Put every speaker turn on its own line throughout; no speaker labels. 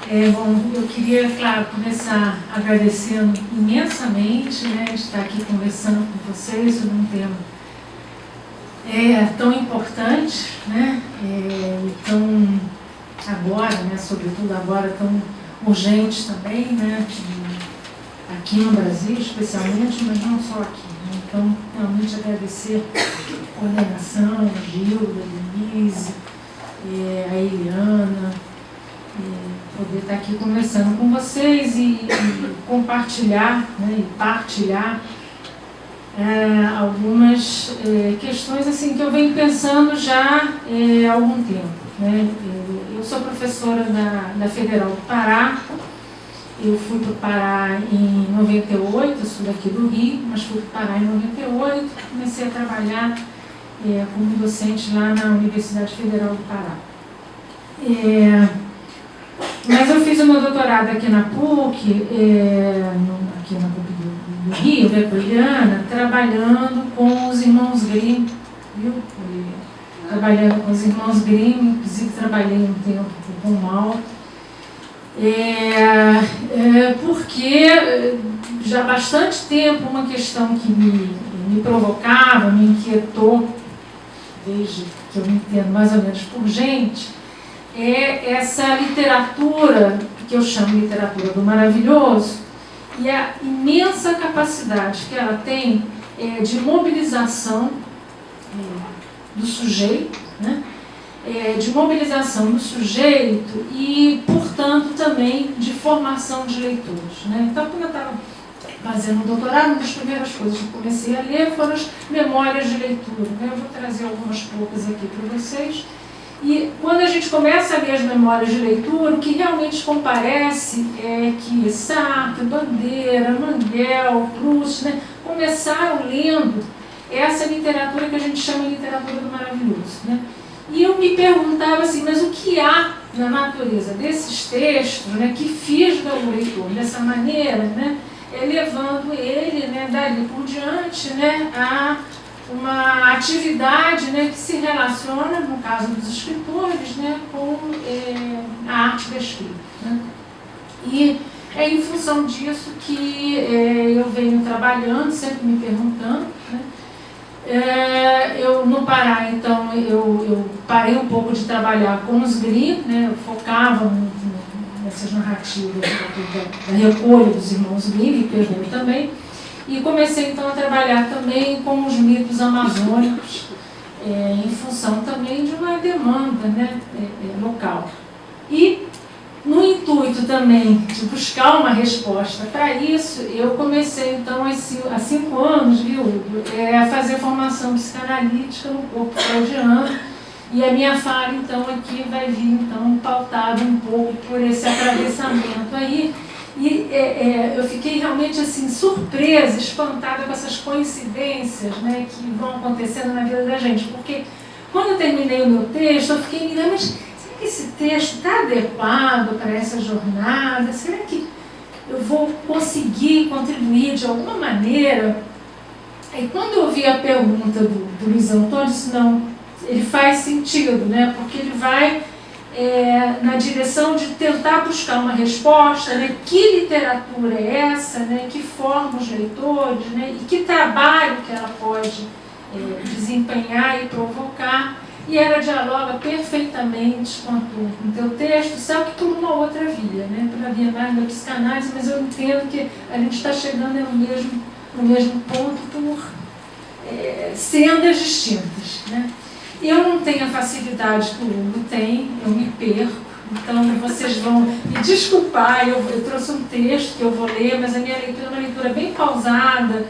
Bom, eu queria, claro, começar agradecendo imensamente, né, de estar aqui conversando com vocês sobre um tema tão importante, né, tão agora, né, sobretudo agora, tão urgente também, né, aqui no Brasil especialmente, mas não só aqui. Né? Então, realmente agradecer a coordenação, a Gilda, a Denise, a Eliana, poder estar aqui conversando com vocês e compartilhar, né, e partilhar algumas questões assim, que eu venho pensando já há algum tempo. Né? Eu sou professora da Federal do Pará. Eu fui para o Pará em 98, eu sou daqui do Rio, mas fui para o Pará em 98, comecei a trabalhar como docente lá na Universidade Federal do Pará. Mas eu fiz o meu doutorado aqui na PUC, aqui na PUC do Rio, da Eliana, trabalhando com os irmãos Grimm, viu? Trabalhando com os irmãos Grimm, inclusive trabalhei um tempo com o Mal. Porque já há bastante tempo uma questão que me provocava, me inquietou, desde que eu me entendo mais ou menos por gente, é essa literatura, que eu chamo de literatura do maravilhoso, e a imensa capacidade que ela tem de mobilização do sujeito, né? De mobilização do sujeito e, portanto, também de formação de leitores. Né? Então, quando eu estava fazendo o doutorado, uma das primeiras coisas que eu comecei a ler foram as memórias de leitura. Né? Eu vou trazer algumas poucas aqui para vocês. E quando a gente começa a ler as memórias de leitura, o que realmente comparece é que Sartre, Bandeira, Manguel, Proust, né, começaram lendo essa literatura que a gente chama de literatura do maravilhoso. Né? E eu me perguntava assim, mas o que há na natureza desses textos, né, que fisga o leitor dessa maneira, né, levando ele, né, dali por diante, né, a uma atividade, né, que se relaciona, no caso dos escritores, né, com a arte da escrita. Né? E é em função disso que eu venho trabalhando, sempre me perguntando, né? Eu no Pará, então, eu parei um pouco de trabalhar com os Grimm, né? Eu focava muito nessas narrativas da recolha dos irmãos Grimm, e pegou também, e comecei então a trabalhar também com os mitos amazônicos, em função também de uma demanda, né, local. E no intuito também de buscar uma resposta para isso, eu comecei então há 5 anos, viu, a fazer formação psicanalítica no corpo freudiano, e a minha fala então aqui vai vir então pautada um pouco por esse atravessamento aí, e eu fiquei realmente assim surpresa, espantada com essas coincidências, né, que vão acontecendo na vida da gente, porque quando eu terminei o meu texto, eu fiquei me lembrando, esse texto está adequado para essa jornada? Será que eu vou conseguir contribuir de alguma maneira? Aí quando eu vi a pergunta do Luiz Antônio, eu disse, não, ele faz sentido, né? Porque ele vai na direção de tentar buscar uma resposta, né? Que literatura é essa, né? Que forma os leitores, né? E que trabalho que ela pode desempenhar e provocar. E ela dialoga perfeitamente com o teu texto, só que por uma outra via, né? Pela via mais da psicanálise, mas eu entendo que a gente está chegando no mesmo ponto por sendas distintas. Né? Eu não tenho a facilidade que o Hugo tem, eu me perco, então vocês vão me desculpar, eu trouxe um texto que eu vou ler, mas a minha leitura é uma leitura bem pausada,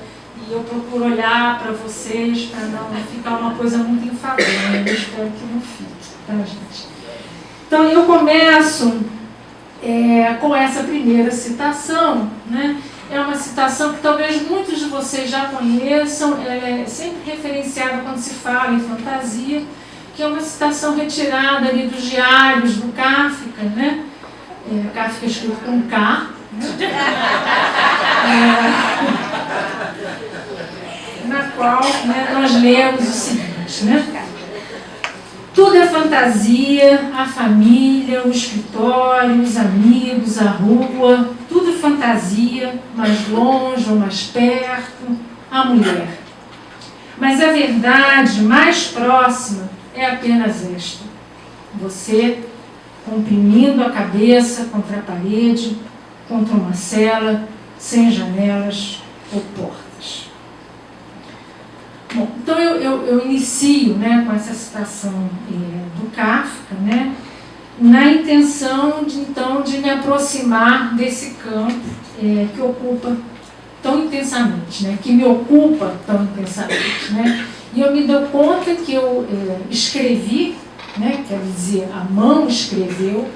e eu procuro olhar para vocês para não ficar uma coisa muito enfadonha. Eu espero que não fique, tá, gente? Então, eu começo com essa primeira citação, né? É uma citação que talvez muitos de vocês já conheçam, é sempre referenciada quando se fala em fantasia, que é uma citação retirada ali dos diários do Kafka, né? Kafka escrito com K, na qual, né, nós lemos o seguinte, né? Tu Tudo é fantasia, a família, o escritório, os amigos, a rua, tudo é fantasia, mais longe ou mais perto, a mulher. Mas a verdade mais próxima é apenas esta: você comprimindo a cabeça contra a parede, contra uma cela, sem janelas ou portas. Bom, então eu inicio, né, com essa citação do Kafka, né, na intenção de me aproximar desse campo que ocupa tão intensamente, né, que me ocupa tão intensamente, né, e eu me dou conta que eu escrevi, né, quer dizer, a mão escreveu,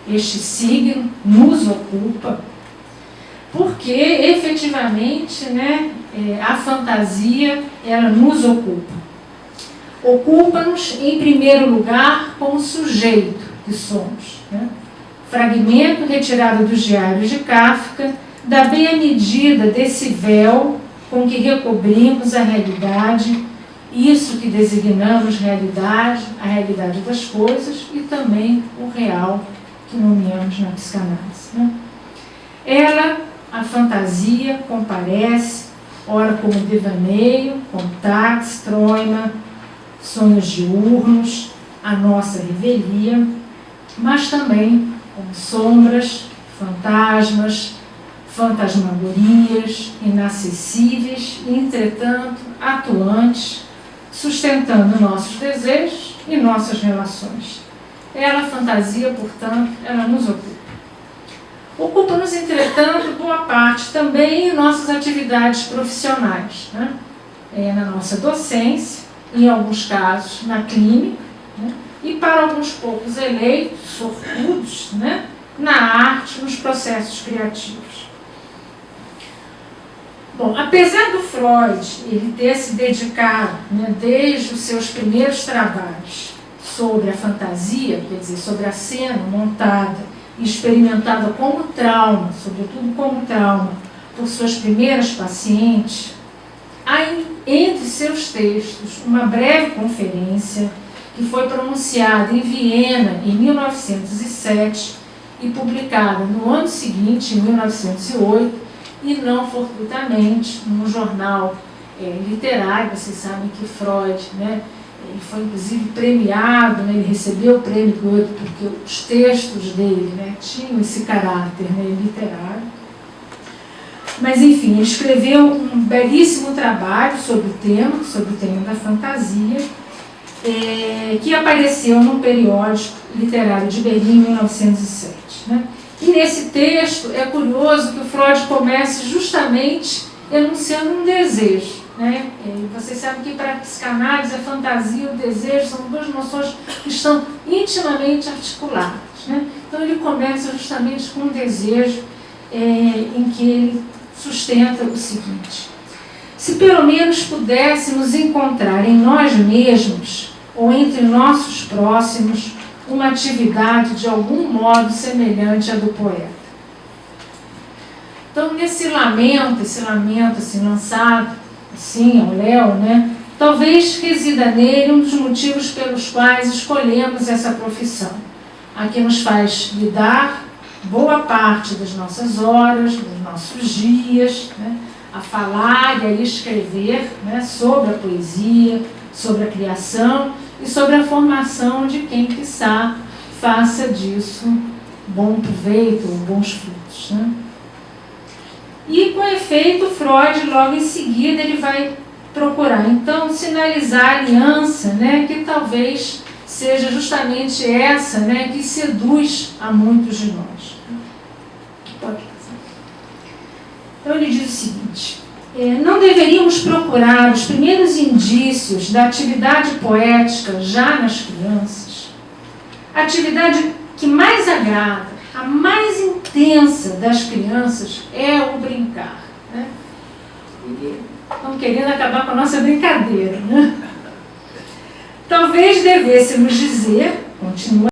este signo nos ocupa, porque efetivamente, né, a fantasia, ela nos ocupa. Ocupa-nos, em primeiro lugar, como sujeito que somos, né? Fragmento retirado dos diários de Kafka, dá bem a medida desse véu com que recobrimos a realidade, isso que designamos realidade, a realidade das coisas, e também o real que nomeamos na psicanálise, né? Ela, a fantasia, comparece, ora como devaneio, como táxi, troima, sonhos diurnos, a nossa revelia, mas também como sombras, fantasmas, fantasmagorias, inacessíveis e, entretanto, atuantes, sustentando nossos desejos e nossas relações. Ela, a fantasia, portanto, ela nos ocupa. Ocupa-nos, entretanto, boa parte também em nossas atividades profissionais, né? Na nossa docência, em alguns casos na clínica, né? E para alguns poucos eleitos, sortudos, né? Na arte, nos processos criativos. Bom, apesar do Freud ele ter se dedicado, né, desde os seus primeiros trabalhos sobre a fantasia, quer dizer, sobre a cena montada e experimentada como trauma, sobretudo como trauma, por suas primeiras pacientes, há entre seus textos uma breve conferência que foi pronunciada em Viena em 1907 e publicada no ano seguinte, em 1908, e não fortuitamente num jornal literário. Vocês sabem que Freud, né, ele foi inclusive premiado, né, ele recebeu o prêmio Goethe porque os textos dele, né, tinham esse caráter, né, literário. Mas enfim, ele escreveu um belíssimo trabalho sobre o tema da fantasia, que apareceu num periódico literário de Berlim em 1907. Né? E nesse texto é curioso que o Freud comece justamente enunciando um desejo. Né? E vocês sabem que para a psicanálise a fantasia e o desejo são duas noções que estão intimamente articuladas. Né? Então ele começa justamente com um desejo em que ele sustenta o seguinte: se pelo menos pudéssemos encontrar em nós mesmos ou entre nossos próximos uma atividade de algum modo semelhante à do poeta. Então, nesse lamento assim, lançado assim ao Léo, né, talvez resida nele um dos motivos pelos quais escolhemos essa profissão, a que nos faz lidar boa parte das nossas horas, dos nossos dias, né, a falar e a escrever, né, sobre a poesia, sobre a criação e sobre a formação de quem, quiçá, faça disso bom proveito ou bons frutos. Né? E, com efeito, Freud, logo em seguida, ele vai procurar, então, sinalizar a aliança, né, que talvez seja justamente essa, né, que seduz a muitos de nós. Pode fazer. Então, ele diz o seguinte: não deveríamos procurar os primeiros indícios da atividade poética já nas crianças? A atividade que mais agrada, a mais intensa das crianças é o brincar. Né? E estão querendo acabar com a nossa brincadeira. Né? Talvez devêssemos dizer, continua,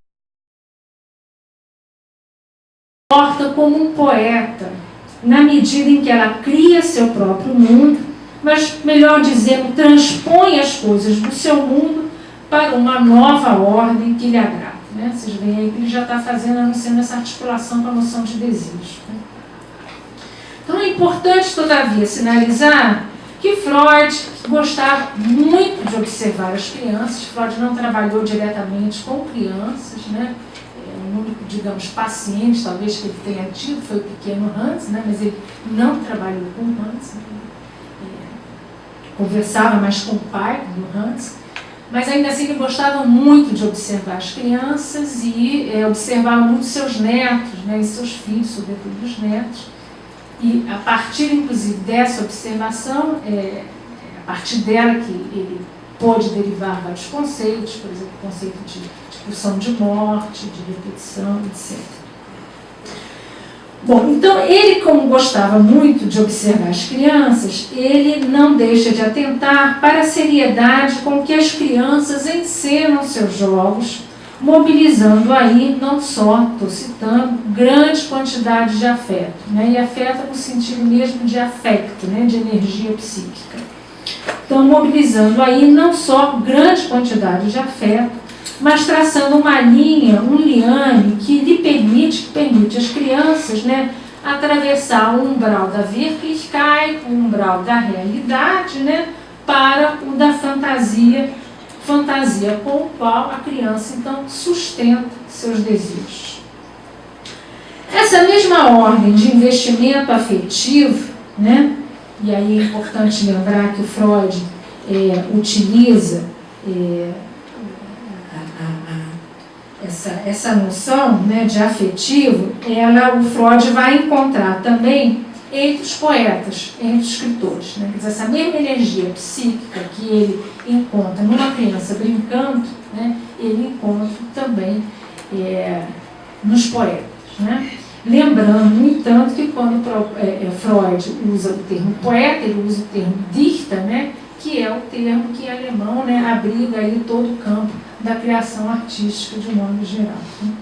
porta como um poeta, na medida em que ela cria seu próprio mundo, mas, melhor dizendo, transpõe as coisas do seu mundo para uma nova ordem que lhe agrada. Né? Vocês veem aí que ele já está anunciando essa articulação com a noção de desejo. Né? Então é importante, todavia, sinalizar que Freud gostava muito de observar as crianças. Freud não trabalhou diretamente com crianças, né? O único, digamos, paciente, talvez, que ele tenha tido foi o pequeno Hans, né? Mas ele não trabalhou com Hans, né? Conversava mais com o pai do Hans, mas ainda assim ele gostava muito de observar as crianças e observava muito seus netos, né? E seus filhos, sobretudo os netos. E a partir, inclusive, dessa observação, a partir dela que ele pôde derivar vários conceitos, por exemplo, o conceito de pulsão de morte, de repetição, etc. Bom, então ele, como gostava muito de observar as crianças, ele não deixa de atentar para a seriedade com que as crianças encenam seus jogos, mobilizando aí, não só, estou citando, grande quantidade de afeto, né? E afeto no sentido mesmo de afecto, né? De energia psíquica. Então, mobilizando aí não só grande quantidade de afeto, mas traçando uma linha, um liame que permite às crianças, né, atravessar o umbral da Wirklichkeit, o umbral da realidade, né, para o da fantasia com o qual a criança, então, sustenta seus desejos. Essa mesma ordem de investimento afetivo, né, e aí é importante lembrar que o Freud utiliza essa noção, né, de afetivo, o Freud vai encontrar também entre os poetas, entre os escritores. Né? Quer dizer, essa mesma energia psíquica que ele encontra numa criança brincando, né, ele encontra também nos poetas. Né? Lembrando, no entanto, que quando Freud usa o termo poeta, ele usa o termo Dichter, né, que é o termo que em alemão, né, abriga aí todo o campo da criação artística de um modo geral. Né?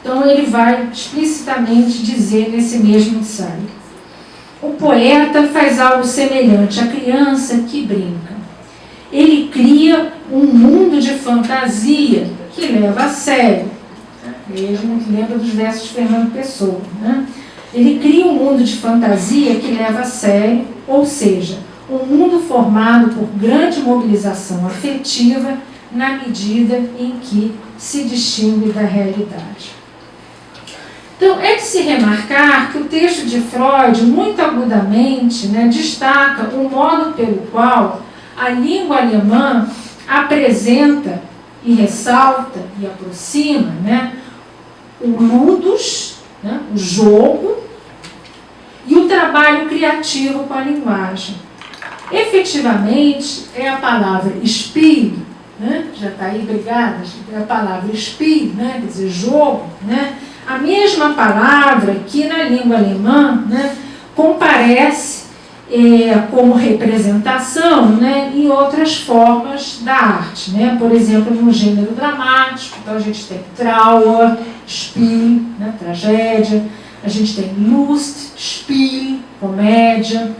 Então ele vai explicitamente dizer nesse mesmo ensaio: o poeta faz algo semelhante à criança que brinca. Ele cria um mundo de fantasia que leva a sério. Ele lembra dos versos de Fernando Pessoa. Né? Ele cria um mundo de fantasia que leva a sério, ou seja, um mundo formado por grande mobilização afetiva na medida em que se distingue da realidade. Então, é de se remarcar que o texto de Freud, muito agudamente, né, destaca o modo pelo qual a língua alemã apresenta e ressalta e aproxima, né, o ludus, né, o jogo, e o trabalho criativo com a linguagem. Efetivamente, é a palavra Spiel, né, já está aí brigada, é a palavra Spiel, né, quer dizer, jogo, né, a mesma palavra que na língua alemã, né, comparece como representação, né, em outras formas da arte. Né? Por exemplo, no gênero dramático, então a gente tem Trauer, Spiel, né, tragédia, a gente tem Lust, Spiel, comédia,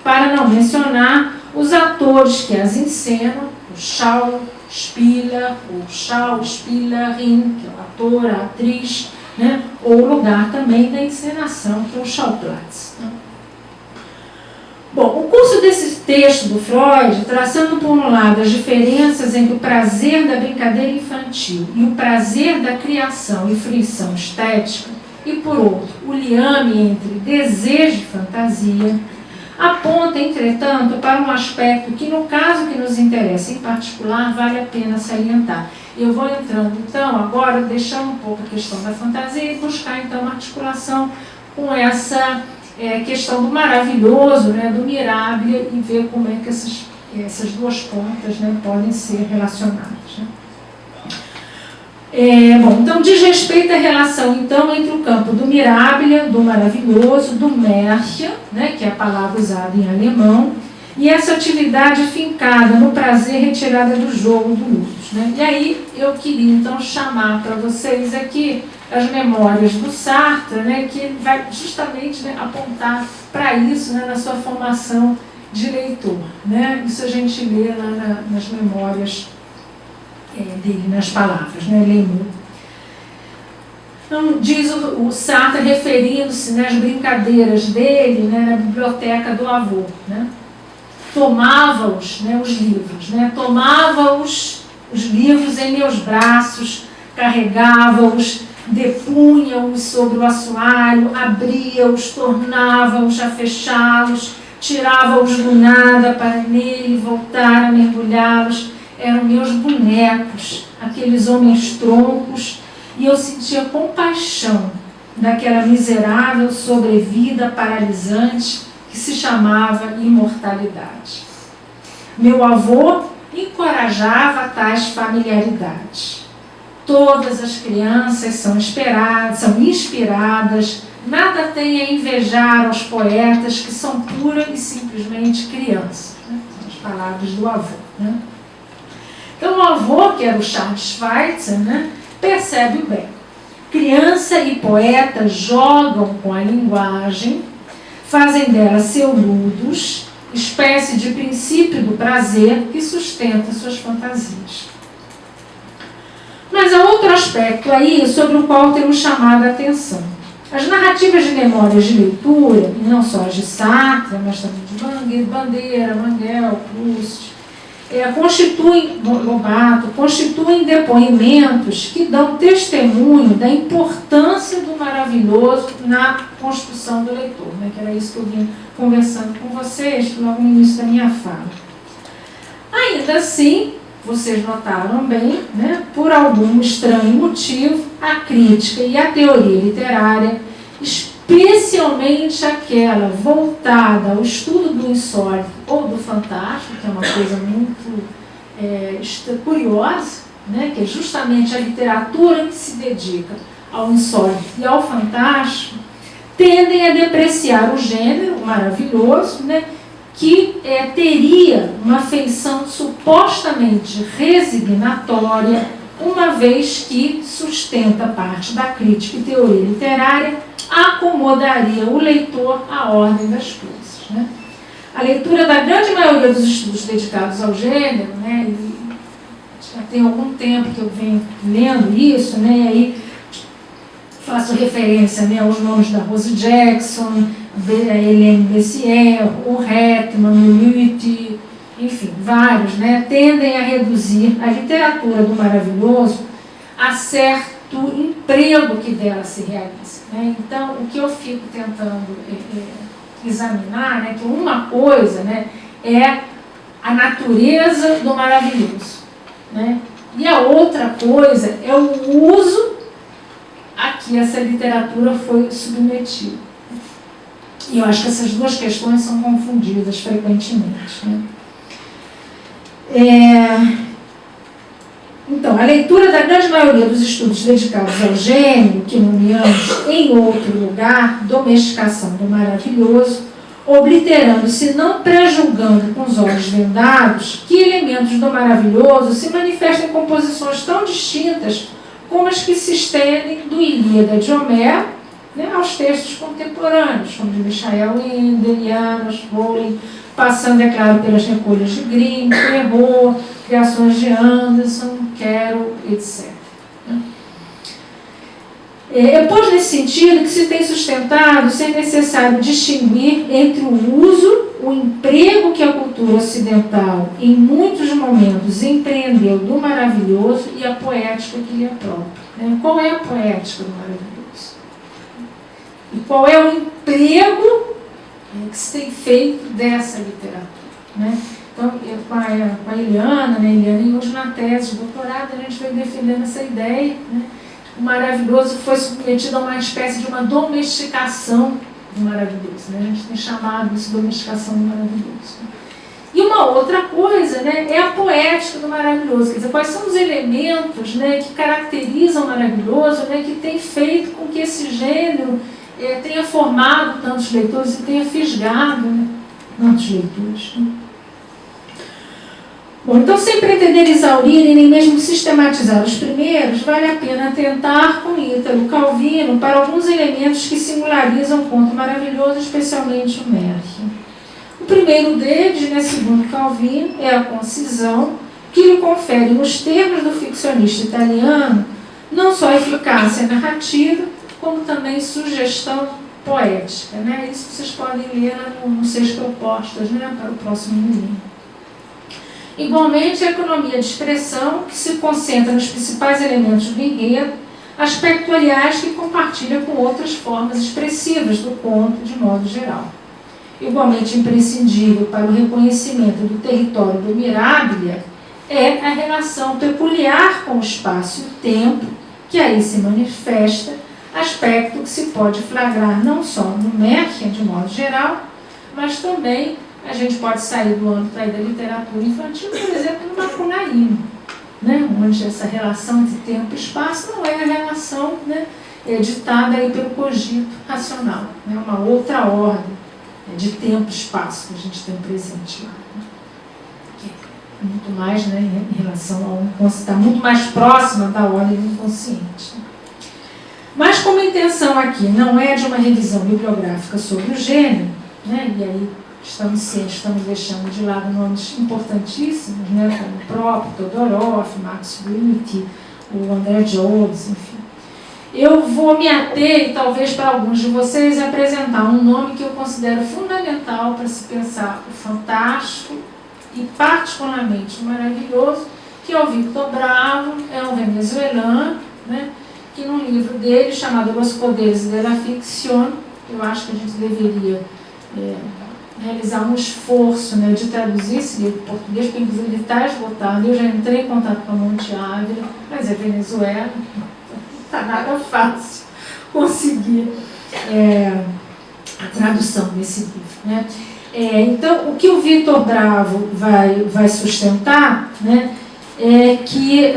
para não mencionar os atores que as encenam, o Schauspieler, ou Schauspielerin, que é o ator, a atriz, né? Ou o lugar também da encenação, que é o Schauplatz. Né? Bom, o curso desse texto do Freud, traçando por um lado as diferenças entre o prazer da brincadeira infantil e o prazer da criação e fruição estética, e por outro, o liame entre desejo e fantasia, aponta, entretanto, para um aspecto que, no caso que nos interessa em particular, vale a pena salientar. Eu vou entrando, então, agora, deixando um pouco a questão da fantasia e buscar, então, uma articulação com essa questão do maravilhoso, né, do mirabile, e ver como é que essas duas pontas, né, podem ser relacionadas. Né? Bom, então, diz respeito à relação, então, entre o campo do mirabile, do maravilhoso, do Märchen, né, que é a palavra usada em alemão, e essa atividade fincada no prazer retirada do jogo do ludus. Né? E aí eu queria, então, chamar para vocês aqui as memórias do Sartre, né, que vai justamente, né, apontar para isso, né, na sua formação de leitor. Né? Isso a gente lê lá nas memórias dele nas palavras, né? Lemos. Então, diz o Sartre, referindo-se, né, às brincadeiras dele, né, na biblioteca do avô, né? Tomava-os, né, os livros, né? Tomava-os os livros em meus braços, carregava-os, depunha-os sobre o assoalho, abria-os, tornava-os a fechá-los, tirava-os do nada para nele voltar a mergulhá-los. Eram meus bonecos, aqueles homens troncos, e eu sentia compaixão daquela miserável sobrevida paralisante que se chamava imortalidade. Meu avô encorajava tais familiaridades. Todas as crianças são inspiradas, nada tem a invejar aos poetas que são pura e simplesmente crianças. Né? São as palavras do avô. Né? Então o avô, que era o Charles Schweitzer, né, percebe bem. Criança e poeta jogam com a linguagem, fazem dela seu ludus, espécie de princípio do prazer que sustenta suas fantasias. Mas há outro aspecto aí sobre o qual temos chamado a atenção. As narrativas de memórias de leitura, e não só as de Sartre, mas também de Bandeira, Manguel, Proust, constituem depoimentos que dão testemunho da importância do maravilhoso na construção do leitor, né? Que era isso que eu vim conversando com vocês logo no início da minha fala. Ainda assim, vocês notaram bem, né? Por algum estranho motivo, a crítica e a teoria literária, especialmente aquela voltada ao estudo do insólito ou do fantástico, que é uma coisa muito curiosa, né? Que é justamente a literatura que se dedica ao insólito e ao fantástico, tendem a depreciar o gênero maravilhoso, né? Que teria uma feição supostamente resignatória, uma vez que sustenta parte da crítica e teoria literária, acomodaria o leitor à ordem das coisas. Né? A leitura da grande maioria dos estudos dedicados ao gênero, né, e já tem algum tempo que eu venho lendo isso, né, e aí faço referência, né, aos nomes da Rose Jackson, Hélène Bessières, o Hetman, o Lüthi, enfim, vários, né, tendem a reduzir a literatura do maravilhoso a certo emprego que dela se realiza. Né? Então, o que eu fico tentando examinar, né, que uma coisa, né, é a natureza do maravilhoso, né? E a outra coisa é o uso a que essa literatura foi submetida. E eu acho que essas duas questões são confundidas frequentemente. Né? Então, a leitura da grande maioria dos estudos dedicados ao gênero, que nomeamos em outro lugar, domesticação do maravilhoso, obliterando, se não prejulgando com os olhos vendados, que elementos do maravilhoso se manifestam em composições tão distintas como as que se estendem do Ilíada de Homero, né, aos textos contemporâneos, como de Michael Ende, Janos, Rowling, passando, é claro, pelas recolhas de Grimm, Perrault, criações de Anderson, Carroll, etc. Pois nesse sentido que se tem sustentado ser necessário distinguir entre o uso, o emprego que a cultura ocidental, em muitos momentos, empreendeu do maravilhoso e a poética que lhe é própria. Qual é a poética do maravilhoso? E qual é o emprego que se tem feito dessa literatura? Né? Então, com a Eliana, né, e hoje na tese de doutorado, a gente vem defendendo essa ideia, né? O maravilhoso foi submetido a uma espécie de uma domesticação do maravilhoso. Né? A gente tem chamado isso de domesticação do maravilhoso. E uma outra coisa, né, é a poética do maravilhoso. Quer dizer, quais são os elementos, né, que caracterizam o maravilhoso, né, que tem feito com que esse gênero tenha formado tantos leitores e tenha fisgado, né, tantos leitores. Né? Bom, então, sem pretender exaurir e nem mesmo sistematizar os primeiros, vale a pena atentar com Ítalo Calvino para alguns elementos que singularizam o conto maravilhoso, especialmente o Merck. O primeiro deles, né, segundo Calvino, é a concisão que lhe confere, nos termos do ficcionista italiano, não só eficácia narrativa, como também sugestão poética. Né? Isso vocês podem ler nos 6 propostas, né, para o próximo domingo. Igualmente, a economia de expressão, que se concentra nos principais elementos do enredo, aspectos, aliás, que compartilha com outras formas expressivas do conto, de modo geral. Igualmente imprescindível para o reconhecimento do território do Mirabilia é a relação peculiar com o espaço e o tempo, que aí se manifesta, aspecto que se pode flagrar não só no Märchen, de modo geral, mas também a gente pode sair do âmbito da literatura infantil, por exemplo, no Macunaíma, né, onde essa relação entre tempo e espaço não é a relação, né, ditada aí pelo cogito racional, né, uma outra ordem de tempo e espaço que a gente tem presente lá. Né, que é muito mais, né, em relação ao está muito mais próxima da ordem do inconsciente. Né. Mas como a intenção aqui não é de uma revisão bibliográfica sobre o gênero, né, e aí estamos deixando de lado nomes importantíssimos, né, como o próprio Todorov, Max Brütti, o André Jobs, enfim. Eu vou me ater, e talvez para alguns de vocês, apresentar um nome que eu considero fundamental para se pensar o fantástico e particularmente o maravilhoso, que é o Victor Bravo, é um venezuelano, né, que num livro dele chamado Los Poderes de la Ficción, eu acho que a gente deveria realizar um esforço, né, de traduzir esse livro em português, porque inclusive ele está esgotado. Eu já entrei em contato com a Monte Ávila, mas é Venezuela, não está nada fácil conseguir a tradução desse livro. Né? Então, o que o Victor Bravo vai sustentar, né, é que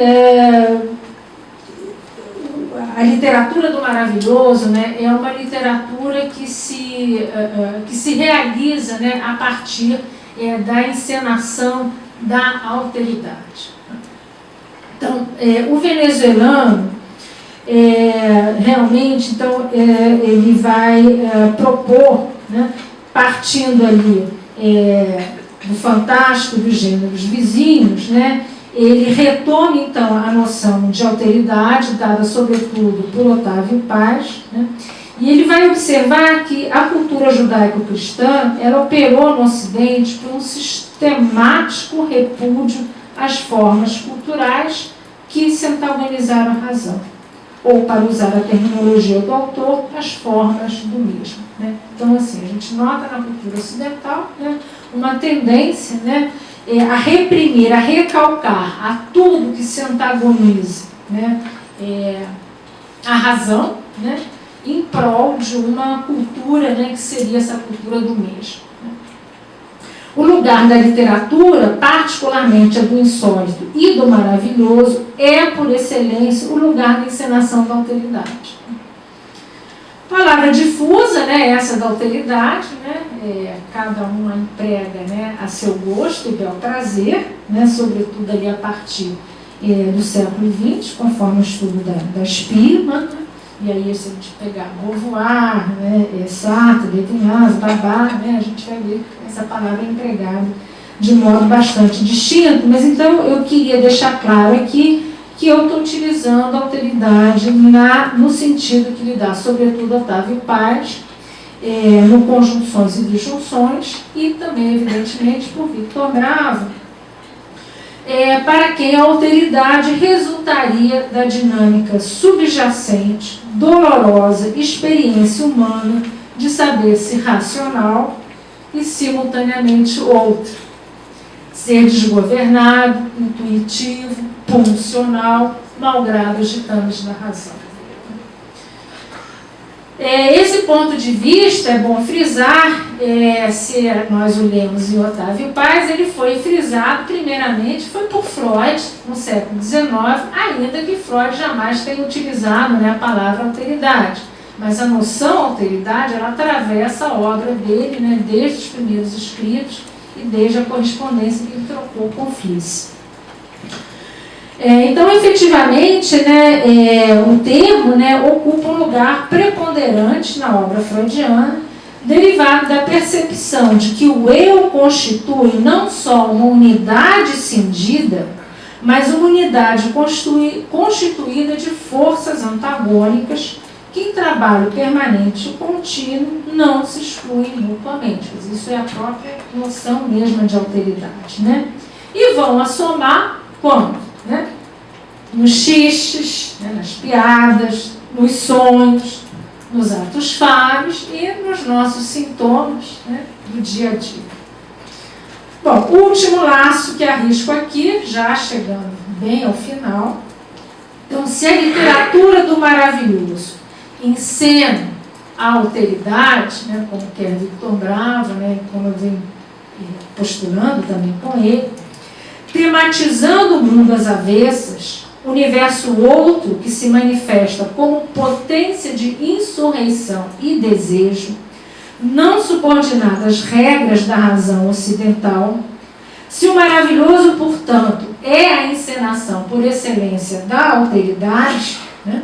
a literatura do maravilhoso, né, é uma literatura que se realiza, né, a partir da encenação da alteridade. Então, o venezuelano, realmente, então, ele vai propor, né, partindo ali do fantástico dos gêneros vizinhos, né, ele retoma, então, a noção de alteridade, dada, sobretudo, por Otávio Paz, né? E ele vai observar que a cultura judaico-cristã ela operou no Ocidente por um sistemático repúdio às formas culturais que se antagonizaram à razão, ou, para usar a terminologia do autor, as formas do mesmo. Né? Então, assim, a gente nota na cultura ocidental, né, uma tendência, né, a reprimir, a recalcar a tudo que se antagoniza, né, a razão, né, em prol de uma cultura, né, que seria essa cultura do mesmo. Né. O lugar da literatura, particularmente a do insólito e do maravilhoso, é, por excelência, o lugar da encenação da alteridade. Palavra difusa, né, essa da alteridade, né, cada uma emprega, né, a seu gosto e bel prazer, né, sobretudo ali a partir do século XX, conforme o estudo da Spirman, né, e aí se a gente pegar Beauvoir, né, Sartre, Levinas, Babá, né, a gente vai ver que essa palavra é empregada de modo bastante distinto, mas então eu queria deixar claro aqui que eu estou utilizando a alteridade no sentido que lhe dá, sobretudo, Otávio Paz, no Conjunções e Disjunções, e também, evidentemente, por Victor Bravo, para quem a alteridade resultaria da dinâmica subjacente, dolorosa experiência humana de saber-se racional e, simultaneamente, outro. Ser desgovernado, intuitivo, pulsional, malgrado os ditames da razão. Esse ponto de vista, é bom frisar, se nós o lemos em Otávio Paz, ele foi frisado, primeiramente, foi por Freud, no século XIX, ainda que Freud jamais tenha utilizado, né, a palavra alteridade. Mas a noção alteridade, ela atravessa a obra dele, né, desde os primeiros escritos e desde a correspondência que ele trocou com Fliess. Então, efetivamente, né, o termo, né, ocupa um lugar preponderante na obra freudiana, derivado da percepção de que o eu constitui não só uma unidade cindida, mas uma unidade constituída de forças antagônicas que em trabalho permanente e contínuo não se excluem mutuamente. Isso é a própria noção mesma de alteridade, né? E vão assomar quando? Né? Nos xistes, né? Nas piadas, nos sonhos, nos atos falhos e nos nossos sintomas, né? Do dia a dia. Bom, o último laço que arrisco aqui, já chegando bem ao final. Então, se a literatura do maravilhoso encena a alteridade, né, como quer Victor Bravo, né, como eu venho postulando também com ele, tematizando o mundo às avessas, universo outro que se manifesta como potência de insurreição e desejo, não subordinada às regras da razão ocidental, se o maravilhoso, portanto, é a encenação por excelência da alteridade, né,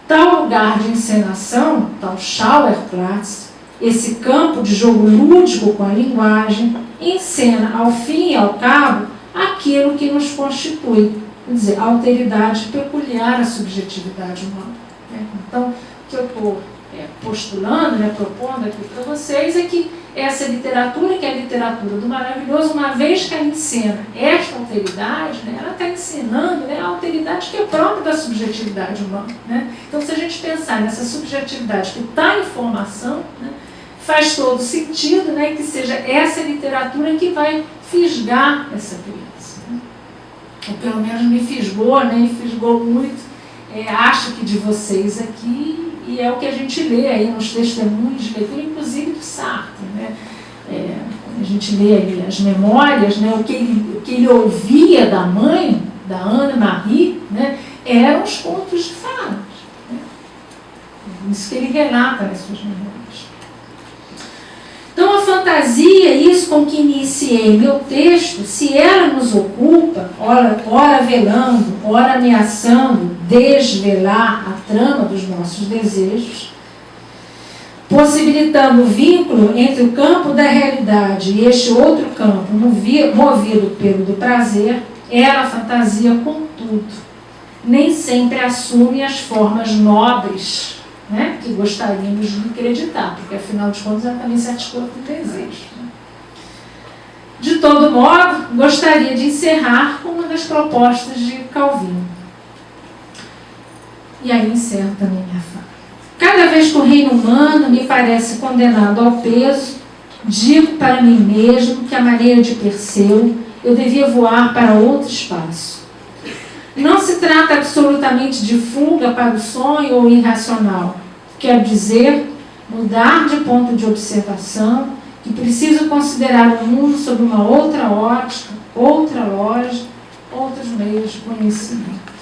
tal lugar de encenação, tal Schauerplatz, esse campo de jogo lúdico com a linguagem, encena, ao fim e ao cabo, aquilo que nos constitui, quer dizer, a alteridade peculiar à subjetividade humana. Né? Então, o que eu estou postulando, né, propondo aqui para vocês, é que essa literatura, que é a literatura do maravilhoso, uma vez que ela encena esta alteridade, né, ela está ensinando, né, a alteridade que é própria da subjetividade humana. Né? Então, se a gente pensar nessa subjetividade que está em formação, né, faz todo sentido, né, que seja essa literatura que vai fisgar essa criança. Né? Ou pelo menos me fisgou, né, e fisgou muito, acho que de vocês aqui, e é o que a gente lê aí nos testemunhos de leitura, inclusive do Sartre. Né? A gente lê aí as memórias, né? o que ele ouvia da mãe, da Anne-Marie, né? Eram os contos de fadas. Né? Isso que ele relata nas suas memórias. Então, a fantasia, isso com que iniciei meu texto, se ela nos ocupa, ora velando, ora ameaçando desvelar a trama dos nossos desejos, possibilitando o vínculo entre o campo da realidade e este outro campo, movido pelo do prazer, ela, a fantasia, contudo, nem sempre assume as formas nobres, né, que gostaríamos de acreditar, porque afinal de contas ela também se articula com desejo. Né? De todo modo, gostaria de encerrar com uma das propostas de Calvino. E aí encerro também minha fala. Cada vez que o reino humano me parece condenado ao peso, digo para mim mesmo que, à maneira de Perseu, eu devia voar para outro espaço. Não se trata absolutamente de fuga para o sonho ou irracional. Quero dizer, mudar de ponto de observação, que preciso considerar o mundo sob uma outra ótica, outra lógica, outros meios de conhecimento.